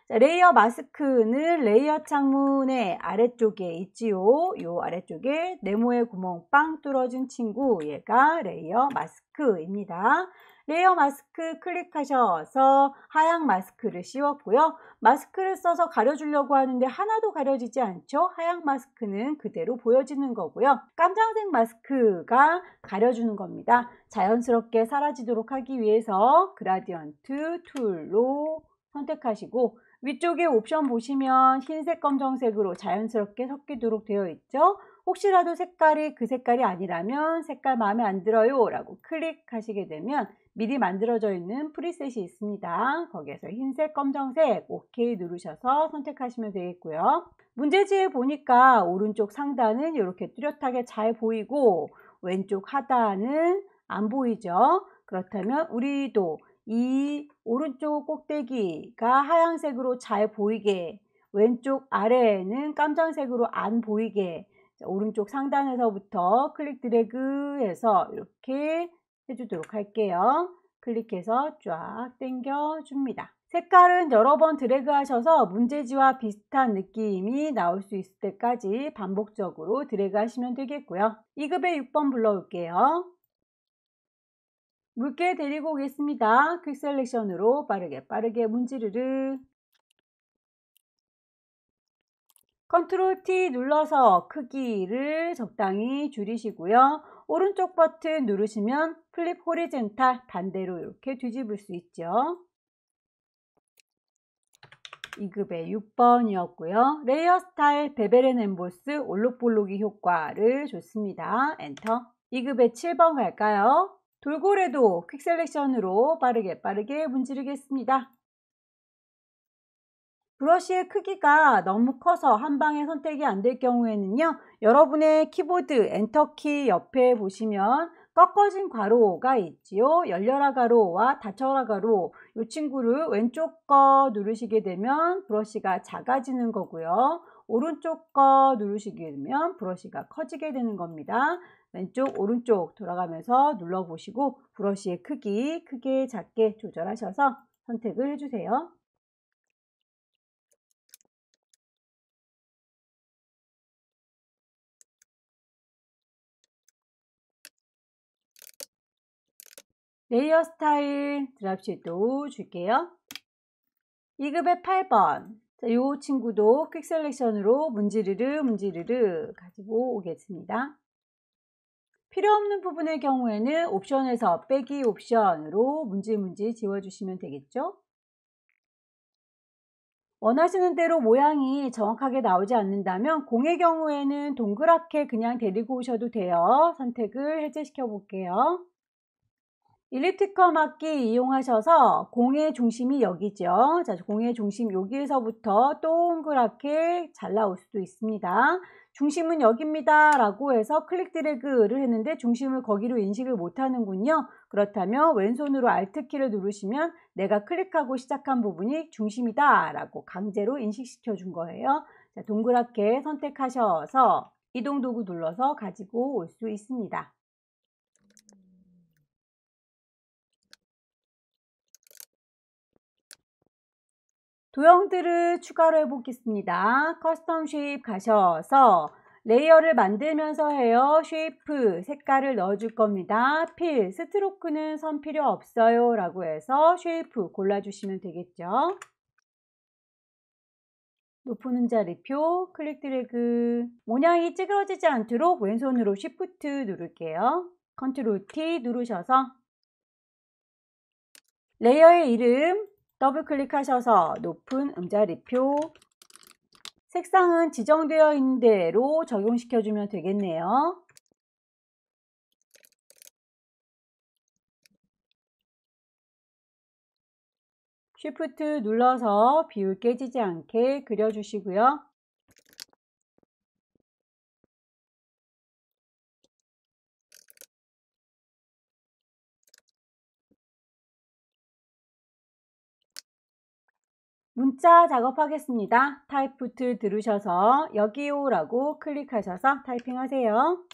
자, 레이어 마스크는 레이어 창문의 아래쪽에 있지요. 요 아래쪽에 네모의 구멍 빵 뚫어진 친구, 얘가 레이어 마스크입니다. 레이어 마스크 클릭하셔서 하향 마스크를 씌웠고요. 마스크를 써서 가려주려고 하는데 하나도 가려지지 않죠? 하향 마스크는 그대로 보여지는 거고요. 깜장색 마스크가 가려주는 겁니다. 자연스럽게 사라지도록 하기 위해서 그라디언트 툴로 선택하시고 위쪽에 옵션 보시면 흰색, 검정색으로 자연스럽게 섞이도록 되어 있죠? 혹시라도 색깔이 그 색깔이 아니라면 색깔 마음에 안 들어요 라고 클릭하시게 되면 미리 만들어져 있는 프리셋이 있습니다. 거기에서 흰색, 검정색 OK 누르셔서 선택하시면 되겠고요. 문제지에 보니까 오른쪽 상단은 이렇게 뚜렷하게 잘 보이고 왼쪽 하단은 안 보이죠. 그렇다면 우리도 이 오른쪽 꼭대기가 하얀색으로 잘 보이게 왼쪽 아래에는 깜장색으로 안 보이게 오른쪽 상단에서부터 클릭 드래그 해서 이렇게 해주도록 할게요. 클릭해서 쫙 당겨 줍니다. 색깔은 여러 번 드래그 하셔서 문제지와 비슷한 느낌이 나올 수 있을 때까지 반복적으로 드래그 하시면 되겠고요. 2급의 6번 불러올게요. 물개 데리고 오겠습니다. 퀵 셀렉션으로 빠르게 문지르르. 컨트롤 T 눌러서 크기를 적당히 줄이시고요. 오른쪽 버튼 누르시면 플립 호리젠탈 반대로 이렇게 뒤집을 수 있죠. 2급의 6번이었고요. 레이어 스타일 베벨 앤 엠보스 올록볼록이 효과를 줬습니다. 엔터. 2급의 7번 갈까요? 돌고래도 퀵 셀렉션으로 빠르게 문지르겠습니다. 브러쉬의 크기가 너무 커서 한 방에 선택이 안 될 경우에는요, 여러분의 키보드 엔터키 옆에 보시면 꺾어진 가로가 있지요. 열려라 가로와 닫혀라 가로, 이 친구를 왼쪽 거 누르시게 되면 브러쉬가 작아지는 거고요. 오른쪽 거 누르시게 되면 브러쉬가 커지게 되는 겁니다. 왼쪽 오른쪽 돌아가면서 눌러보시고 브러쉬의 크기 크게 작게 조절하셔서 선택을 해주세요. 레이어 스타일 드랍쉐도우 줄게요. 2급의 8번. 자, 이 친구도 퀵 셀렉션으로 문지르르 가지고 오겠습니다. 필요 없는 부분의 경우에는 옵션에서 빼기 옵션으로 문지 지워주시면 되겠죠. 원하시는 대로 모양이 정확하게 나오지 않는다면 공의 경우에는 동그랗게 그냥 데리고 오셔도 돼요. 선택을 해제시켜 볼게요. 일리프티컬 막기 이용하셔서 공의 중심이 여기죠. 자, 공의 중심 여기에서부터 동그랗게 잘 나올 수도 있습니다. 중심은 여기입니다 라고 해서 클릭 드래그를 했는데 중심을 거기로 인식을 못 하는군요. 그렇다면 왼손으로 Alt키를 누르시면 내가 클릭하고 시작한 부분이 중심이다 라고 강제로 인식시켜 준 거예요. 자, 동그랗게 선택하셔서 이동 도구 눌러서 가지고 올 수 있습니다. 도형들을 추가로 해보겠습니다. 커스텀 쉐입 가셔서 레이어를 만들면서 해요. 쉐이프 색깔을 넣어줄 겁니다. 필, 스트로크는 선 필요 없어요 라고 해서 쉐이프 골라주시면 되겠죠. 높은 음자리표, 클릭 드래그. 모양이 찌그러지지 않도록 왼손으로 Shift 누를게요. 컨트롤 T 누르셔서 레이어의 이름 더블 클릭하셔서 높은 음자리표, 색상은 지정되어 있는 대로 적용시켜주면 되겠네요. Shift 눌러서 비율 깨지지 않게 그려주시고요. 문자 작업하겠습니다. 타입부트 들으셔서 여기요 라고 클릭하셔서 타이핑하세요.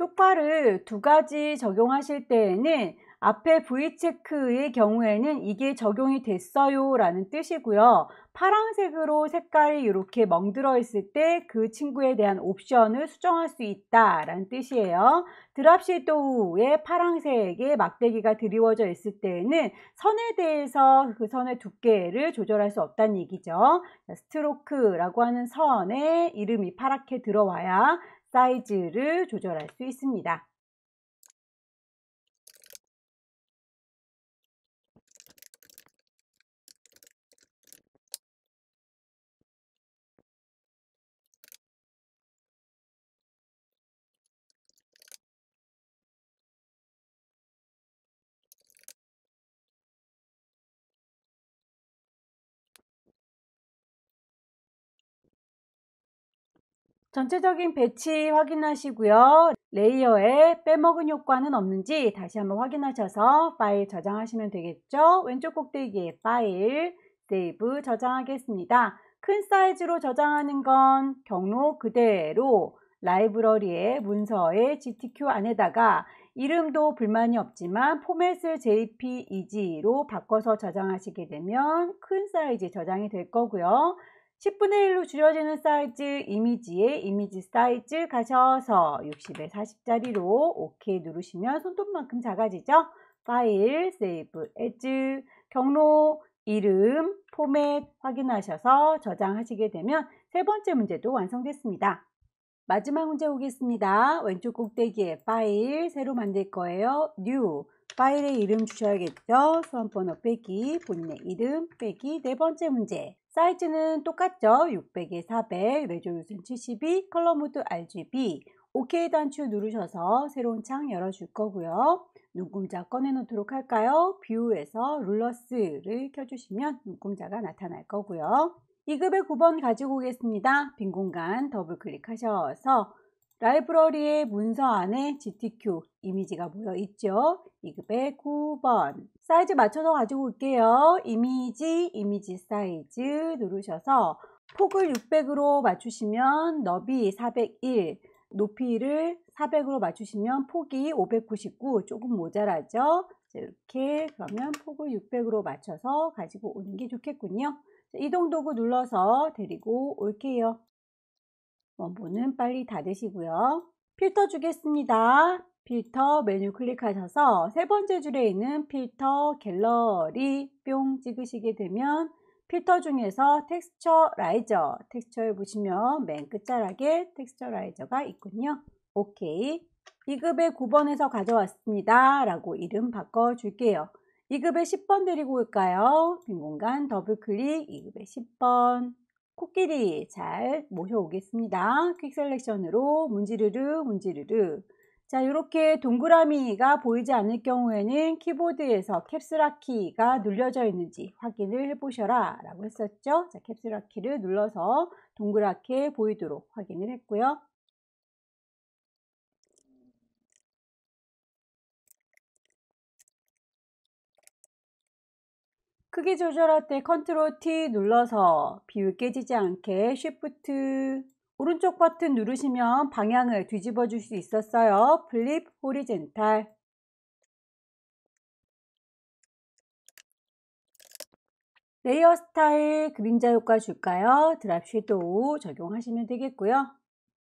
효과를 두 가지 적용하실 때에는 앞에 V체크의 경우에는 이게 적용이 됐어요 라는 뜻이고요. 파란색으로 색깔이 이렇게 멍들어 있을 때 그 친구에 대한 옵션을 수정할 수 있다 라는 뜻이에요. 드랍 섀도우에 파란색의 막대기가 드리워져 있을 때에는 선에 대해서 그 선의 두께를 조절할 수 없다는 얘기죠. 스트로크라고 하는 선에 이름이 파랗게 들어와야 사이즈를 조절할 수 있습니다. 전체적인 배치 확인하시고요. 레이어에 빼먹은 효과는 없는지 다시 한번 확인하셔서 파일 저장하시면 되겠죠. 왼쪽 꼭대기에 파일, 세이브 저장하겠습니다. 큰 사이즈로 저장하는 건 경로 그대로 라이브러리의 문서의 GTQ 안에다가 이름도 불만이 없지만 포맷을 JPEG로 바꿔서 저장하시게 되면 큰 사이즈 저장이 될 거고요. 10분의 1로 줄여지는 사이즈 이미지에 이미지 사이즈 가셔서 60에 40짜리로 OK 누르시면 손톱만큼 작아지죠. 파일, 세이브, 에즈, 경로, 이름, 포맷 확인하셔서 저장하시게 되면 세 번째 문제도 완성됐습니다. 마지막 문제 오겠습니다. 왼쪽 꼭대기에 파일 새로 만들 거예요. New 파일에 이름 주셔야겠죠. 수험번호 빼기 본인의 이름 빼기 네 번째 문제. 사이즈는 똑같죠. 600에 400 레졸루션 72 컬러 모드 RGB OK 단추 누르셔서 새로운 창 열어줄 거고요. 눈금자 꺼내놓도록 할까요? 뷰에서 룰러스를 켜주시면 눈금자가 나타날 거고요. 2급의 9번 가지고 오겠습니다. 빈 공간 더블 클릭하셔서 라이브러리의 문서 안에 GTQ 이미지가 모여 있죠. 2급의 9번 사이즈 맞춰서 가지고 올게요. 이미지 사이즈 누르셔서 폭을 600으로 맞추시면 너비 401 높이를 400으로 맞추시면 폭이 599 조금 모자라죠. 이렇게 그러면 폭을 600으로 맞춰서 가지고 오는 게 좋겠군요. 이동 도구 눌러서 데리고 올게요. 원본은 빨리 닫으시고요. 필터 주겠습니다. 필터 메뉴 클릭하셔서 세 번째 줄에 있는 필터 갤러리 뿅 찍으시게 되면 필터 중에서 텍스처라이저 텍스처에 보시면 맨 끝자락에 텍스처라이저가 있군요. 오케이. 2급의 9번에서 가져왔습니다 라고 이름 바꿔줄게요. 2급의 10번 데리고 올까요? 빈 공간 더블 클릭 2급의 10번 코끼리 잘 모셔오겠습니다. 퀵 셀렉션으로 문지르르 자, 이렇게 동그라미가 보이지 않을 경우에는 키보드에서 캡슐락 키가 눌려져 있는지 확인을 해보셔라 라고 했었죠. 자, 캡슐락 키를 눌러서 동그랗게 보이도록 확인을 했고요. 크기 조절할 때 컨트롤 T 눌러서 비율 깨지지 않게 쉬프트 오른쪽 버튼 누르시면 방향을 뒤집어 줄 수 있었어요. 플립 호리젠탈. 레이어 스타일 그림자 효과 줄까요? 드랍 섀도우 적용하시면 되겠고요.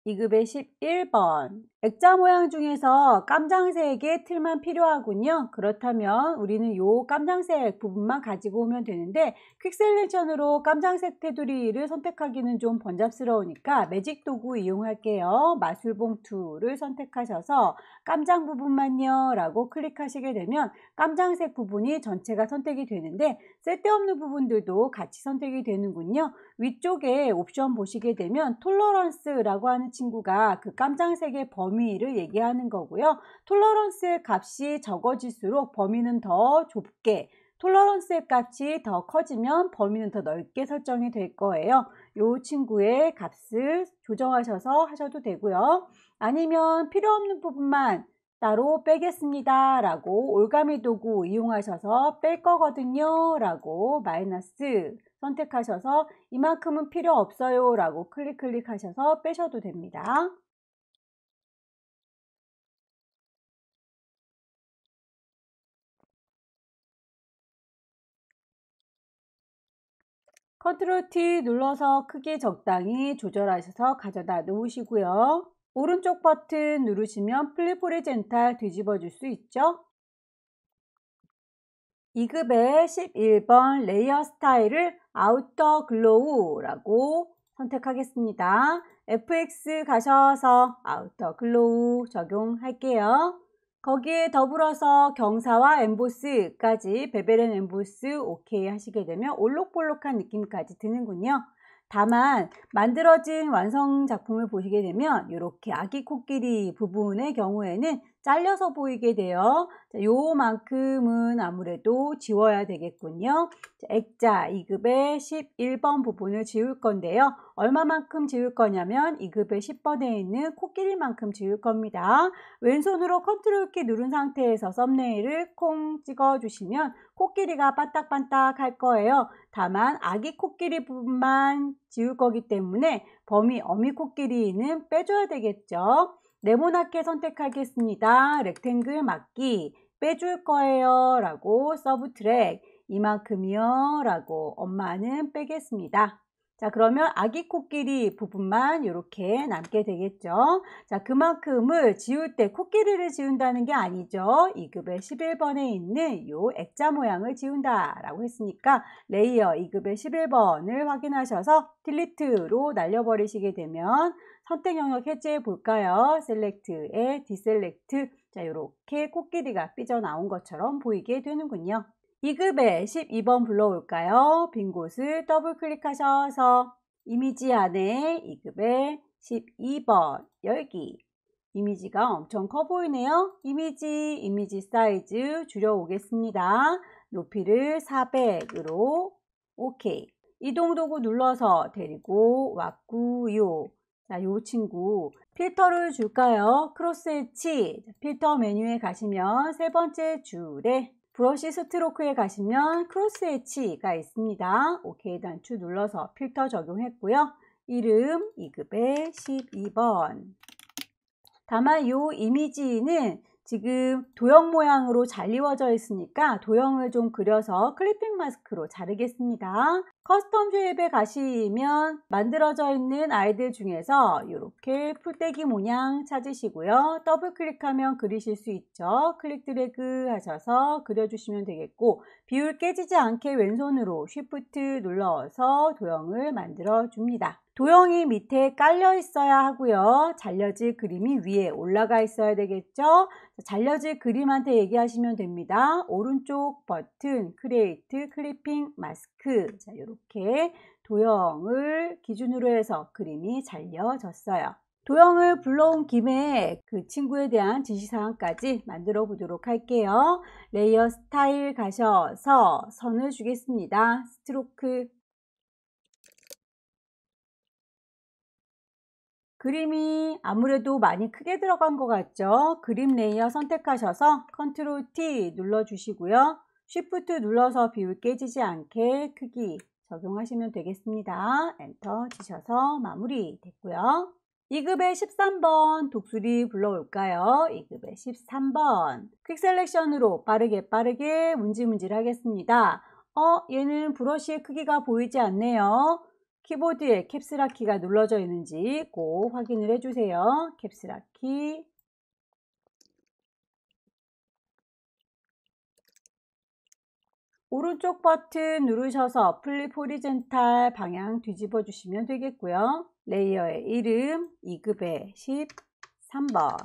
2급의 11번. 액자 모양 중에서 깜장색의 틀만 필요하군요. 그렇다면 우리는 이 깜장색 부분만 가지고 오면 되는데 퀵 셀렉션으로 깜장색 테두리를 선택하기는 좀 번잡스러우니까 매직 도구 이용할게요. 마술봉 툴을 선택하셔서 깜장 부분만요 라고 클릭하시게 되면 깜장색 부분이 전체가 선택이 되는데 쓸데없는 부분들도 같이 선택이 되는군요. 위쪽에 옵션 보시게 되면 톨러런스라고 하는 친구가 그 깜장색의 범위를 얘기하는 거고요. 톨러런스의 값이 적어질수록 범위는 더 좁게, 톨러런스의 값이 더 커지면 범위는 더 넓게 설정이 될 거예요. 이 친구의 값을 조정하셔서 하셔도 되고요. 아니면 필요 없는 부분만 따로 빼겠습니다 라고 올가미 도구 이용하셔서 뺄 거거든요 라고 마이너스 선택하셔서 이만큼은 필요 없어요 라고 클릭하셔서 빼셔도 됩니다. 컨트롤 T 눌러서 크기 적당히 조절하셔서 가져다 놓으시고요. 오른쪽 버튼 누르시면 플립 호리젠탈 뒤집어 줄 수 있죠. 2급의 11번 레이어 스타일을 아우터 글로우라고 선택하겠습니다. FX 가셔서 아우터 글로우 적용할게요. 거기에 더불어서 경사와 엠보스까지 베벨 앤 엠보스 오케이 하시게 되면 올록볼록한 느낌까지 드는군요. 다만 만들어진 완성 작품을 보시게 되면 이렇게 아기 코끼리 부분의 경우에는 잘려서 보이게 돼요. 요만큼은 아무래도 지워야 되겠군요. 액자 2급의 11번 부분을 지울 건데요. 얼마만큼 지울 거냐면 2급의 10번에 있는 코끼리만큼 지울 겁니다. 왼손으로 컨트롤 키 누른 상태에서 썸네일을 콩 찍어주시면 코끼리가 반딱반딱 할 거예요. 다만 아기 코끼리 부분만 지울 거기 때문에 범위 어미 코끼리는 빼줘야 되겠죠. 네모나게 선택하겠습니다. 렉탱글 막기 빼줄 거예요 라고 서브트랙 이만큼이요 라고 엄마는 빼겠습니다. 자, 그러면 아기 코끼리 부분만 이렇게 남게 되겠죠. 자, 그만큼을 지울 때 코끼리를 지운다는 게 아니죠. 2급의 11번에 있는 요 액자 모양을 지운다 라고 했으니까 레이어 2급의 11번을 확인하셔서 딜리트로 날려버리시게 되면 선택 영역 해제해 볼까요? 셀렉트에 디셀렉트. 자, 이렇게 코끼리가 삐져나온 것처럼 보이게 되는군요. 2급의 12번 불러올까요? 빈 곳을 더블 클릭하셔서 이미지 안에 2급의 12번 열기. 이미지가 엄청 커 보이네요. 이미지 사이즈 줄여 오겠습니다. 높이를 400으로 오케이. 이동 도구 눌러서 데리고 왔구요. 자, 요 친구 필터를 줄까요? 크로스 엣지 필터 메뉴에 가시면 세 번째 줄에 브러쉬 스트로크에 가시면 크로스 엣지가 있습니다. 오케이 단추 눌러서 필터 적용했고요. 이름 2급의 12번. 다만 이 이미지는 지금 도형 모양으로 잘 이루어져 있으니까 도형을 좀 그려서 클리핑 마스크로 자르겠습니다. 커스텀 쉐입에 가시면 만들어져 있는 아이들 중에서 이렇게 풀떼기 모양 찾으시고요. 더블 클릭하면 그리실 수 있죠. 클릭 드래그 하셔서 그려주시면 되겠고 비율 깨지지 않게 왼손으로 쉬프트 눌러서 도형을 만들어 줍니다. 도형이 밑에 깔려 있어야 하고요. 잘려질 그림이 위에 올라가 있어야 되겠죠. 잘려질 그림한테 얘기하시면 됩니다. 오른쪽 버튼 크리에이트 클리핑 마스크. 자, 이렇게 도형을 기준으로 해서 그림이 잘려졌어요. 도형을 불러온 김에 그 친구에 대한 지시사항까지 만들어 보도록 할게요. 레이어 스타일 가셔서 선을 주겠습니다. 스트로크. 그림이 아무래도 많이 크게 들어간 것 같죠? 그림 레이어 선택하셔서 컨트롤 T 눌러주시고요. 쉬프트 눌러서 비율 깨지지 않게 크기 적용하시면 되겠습니다. 엔터 치셔서 마무리 됐고요. 2급의 13번 독수리 불러올까요? 2급의 13번 퀵 셀렉션으로 빠르게 문질문질 하겠습니다. 얘는 브러쉬의 크기가 보이지 않네요. 키보드에 캡스락 키가 눌러져 있는지 꼭 확인을 해주세요. 캡스락 키. 오른쪽 버튼 누르셔서 플립 호리젠탈 방향 뒤집어 주시면 되겠고요. 레이어의 이름 2급의 13번.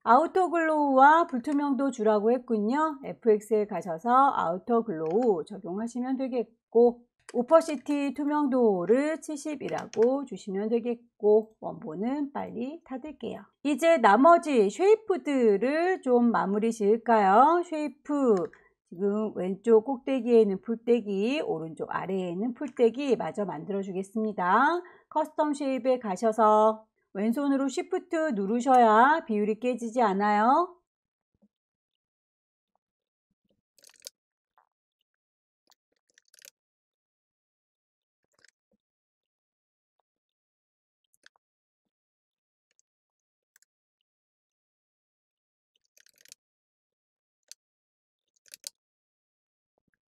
아우터 글로우와 불투명도 주라고 했군요. FX에 가셔서 아우터 글로우 적용하시면 되겠고, 오퍼시티 투명도를 70이라고 주시면 되겠고, 원본은 빨리 닫을게요. 이제 나머지 쉐이프들을 좀 마무리 지을까요? 쉐이프, 지금 왼쪽 꼭대기에 있는 풀떼기, 오른쪽 아래에 있는 풀떼기 마저 만들어 주겠습니다. 커스텀 쉐입에 가셔서 왼손으로 Shift 누르셔야 비율이 깨지지 않아요.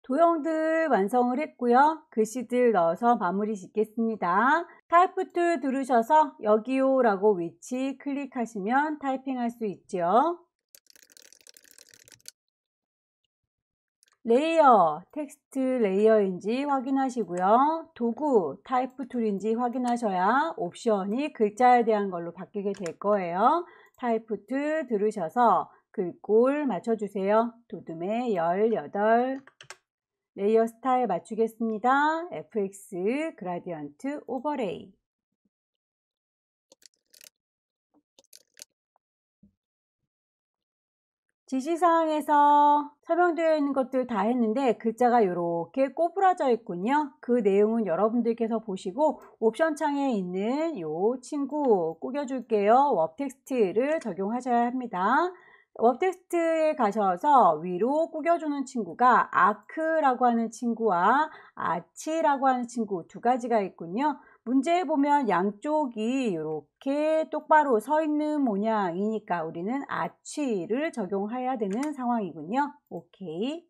도형들 완성을 했고요. 글씨들 넣어서 마무리 짓겠습니다. 타이프 툴 누르셔서 여기요 라고 위치 클릭하시면 타이핑할 수 있죠. 레이어, 텍스트 레이어인지 확인하시고요. 도구, 타이프 툴인지 확인하셔야 옵션이 글자에 대한 걸로 바뀌게 될 거예요. 타이프 툴 들으셔서 글꼴 맞춰주세요. 도둠의 18. 레이어 스타일 맞추겠습니다. FX 그라디언트 오버레이. 지시사항에서 설명되어 있는 것들 다 했는데 글자가 이렇게 꼬부라져 있군요. 그 내용은 여러분들께서 보시고 옵션 창에 있는 이 친구 꾸겨줄게요. 웹 텍스트를 적용하셔야 합니다. 웹 텍스트에 가셔서 위로 꾸겨주는 친구가 아크라고 하는 친구와 아치라고 하는 친구 두 가지가 있군요. 문제에 보면 양쪽이 이렇게 똑바로 서 있는 모양이니까 우리는 아치를 적용해야 되는 상황이군요. 오케이.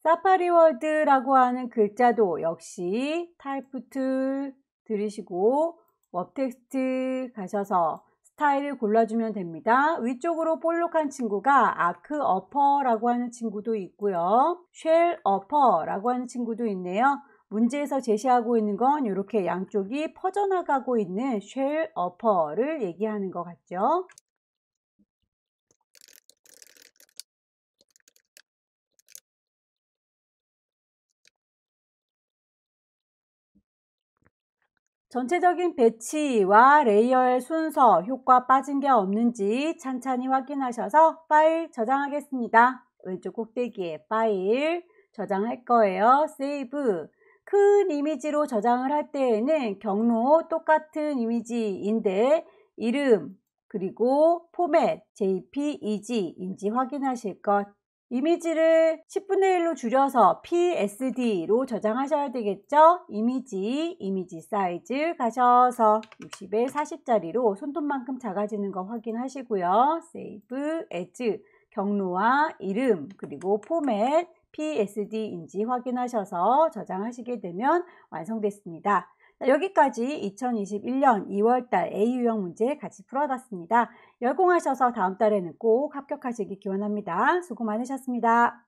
사파리 월드라고 하는 글자도 역시 타이프 툴 들으시고 웹 텍스트 가셔서 스타일을 골라주면 됩니다. 위쪽으로 볼록한 친구가 아크 어퍼라고 하는 친구도 있고요. 쉘 어퍼라고 하는 친구도 있네요. 문제에서 제시하고 있는 건 이렇게 양쪽이 퍼져나가고 있는 쉘 어퍼를 얘기하는 것 같죠. 전체적인 배치와 레이어의 순서, 효과 빠진 게 없는지 찬찬히 확인하셔서 파일 저장하겠습니다. 왼쪽 꼭대기에 파일 저장할 거예요. 세이브. 큰 이미지로 저장을 할 때에는 경로 똑같은 이미지인데 이름 그리고 포맷 JPEG인지 확인하실 것. 이미지를 10분의 1로 줄여서 PSD로 저장하셔야 되겠죠? 이미지 사이즈 가셔서 60에 40짜리로 손톱만큼 작아지는 거 확인하시고요. 세이브, as, 경로와 이름, 그리고 포맷, PSD인지 확인하셔서 저장하시게 되면 완성됐습니다. 여기까지 2021년 2월달 A유형 문제 같이 풀어봤습니다. 열공하셔서 다음 달에는 꼭 합격하시기 기원합니다. 수고 많으셨습니다.